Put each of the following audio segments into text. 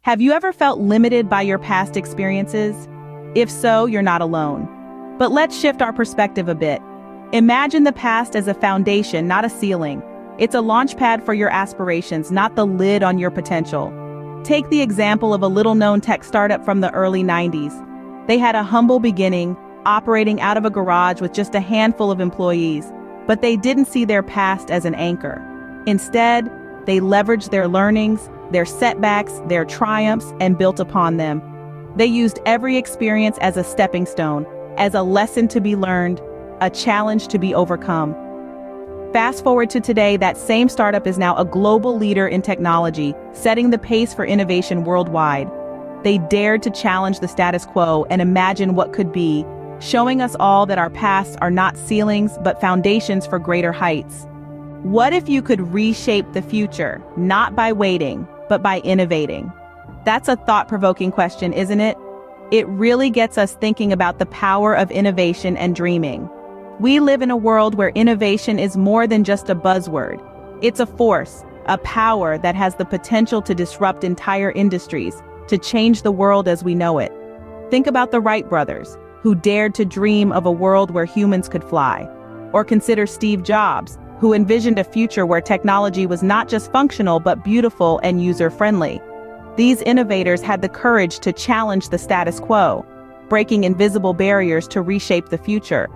Have you ever felt limited by your past experiences? If so, you're not alone. But let's shift our perspective a bit. Imagine the past as a foundation, not a ceiling. It's a launchpad for your aspirations, not the lid on your potential. Take the example of a little-known tech startup from the early 90s. They had a humble beginning, operating out of a garage with just a handful of employees, but they didn't see their past as an anchor. Instead, they leveraged their learnings, their setbacks, their triumphs, and built upon them. They used every experience as a stepping stone, as a lesson to be learned, a challenge to be overcome. Fast forward to today, that same startup is now a global leader in technology, setting the pace for innovation worldwide. They dared to challenge the status quo and imagine what could be, showing us all that our pasts are not ceilings but foundations for greater heights. What if you could reshape the future, not by waiting, but by innovating? That's a thought-provoking question, isn't it? It really gets us thinking about the power of innovation and dreaming. We live in a world where innovation is more than just a buzzword. It's a force, a power that has the potential to disrupt entire industries, to change the world as we know it. Think about the Wright brothers, who dared to dream of a world where humans could fly. Or consider Steve Jobs, who envisioned a future where technology was not just functional but beautiful and user-friendly. These innovators had the courage to challenge the status quo, breaking invisible barriers to reshape the future.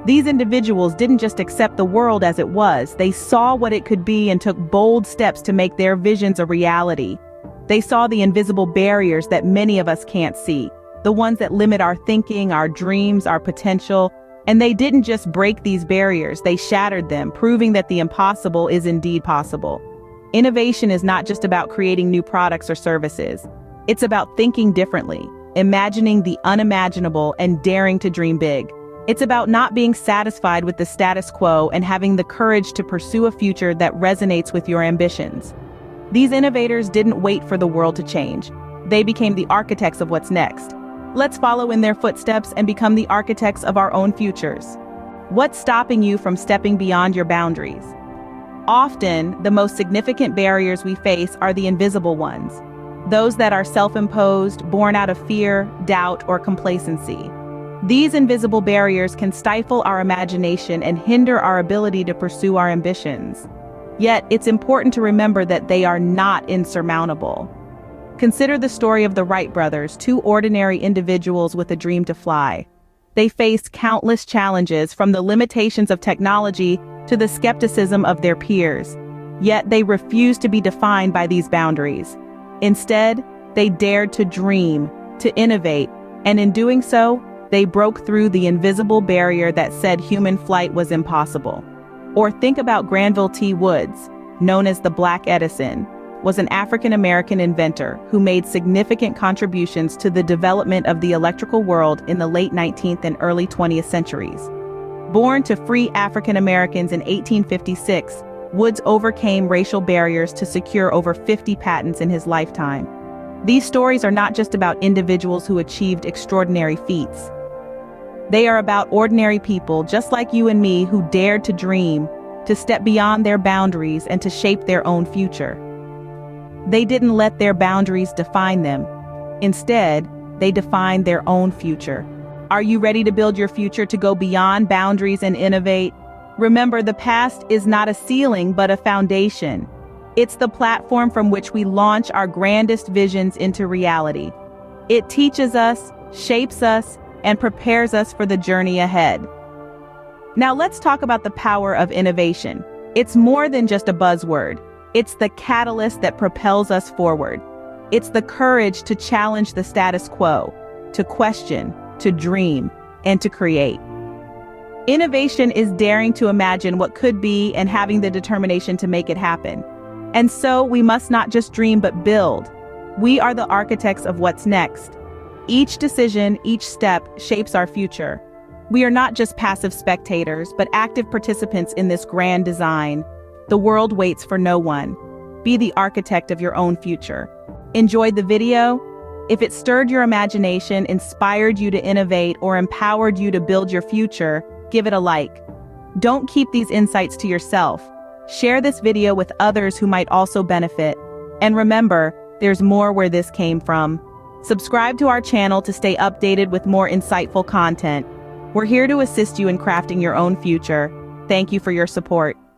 These individuals didn't just accept the world as it was, they saw what it could be and took bold steps to make their visions a reality. They saw the invisible barriers that many of us can't see, the ones that limit our thinking, our dreams, our potential. And they didn't just break these barriers, they shattered them, proving that the impossible is indeed possible. Innovation is not just about creating new products or services. It's about thinking differently, imagining the unimaginable, and daring to dream big. It's about not being satisfied with the status quo and having the courage to pursue a future that resonates with your ambitions. These innovators didn't wait for the world to change. They became the architects of what's next. Let's follow in their footsteps and become the architects of our own futures. What's stopping you from stepping beyond your boundaries? Often, the most significant barriers we face are the invisible ones, those that are self-imposed, born out of fear, doubt, or complacency. These invisible barriers can stifle our imagination and hinder our ability to pursue our ambitions. Yet, it's important to remember that they are not insurmountable. Consider the story of the Wright brothers, two ordinary individuals with a dream to fly. They faced countless challenges, from the limitations of technology to the skepticism of their peers. Yet they refused to be defined by these boundaries. Instead, they dared to dream, to innovate, and in doing so, they broke through the invisible barrier that said human flight was impossible. Or think about Granville T. known as the Black Edison, was an African-American inventor who made significant contributions to the development of the electrical world in the late 19th and early 20th centuries. Born to free African Americans in 1856, Woods overcame racial barriers to secure over 50 patents in his lifetime. These stories are not just about individuals who achieved extraordinary feats. They are about ordinary people just like you and me who dared to dream, to step beyond their boundaries and to shape their own future. They didn't let their boundaries define them. Instead, they defined their own future. Are you ready to build your future to go beyond boundaries and innovate? Remember, the past is not a ceiling, but a foundation. It's the platform from which we launch our grandest visions into reality. It teaches us, shapes us, and prepares us for the journey ahead. Now let's talk about the power of innovation. It's more than just a buzzword. It's the catalyst that propels us forward. It's the courage to challenge the status quo, to question, to dream, and to create. Innovation is daring to imagine what could be and having the determination to make it happen. And so we must not just dream but build. We are the architects of what's next. Each decision, each step shapes our future. We are not just passive spectators, but active participants in this grand design. The world waits for no one. Be the architect of your own future. Enjoyed the video? If it stirred your imagination, inspired you to innovate, or empowered you to build your future, give it a like. Don't keep these insights to yourself. Share this video with others who might also benefit. And remember, there's more where this came from. Subscribe to our channel to stay updated with more insightful content. We're here to assist you in crafting your own future. Thank you for your support.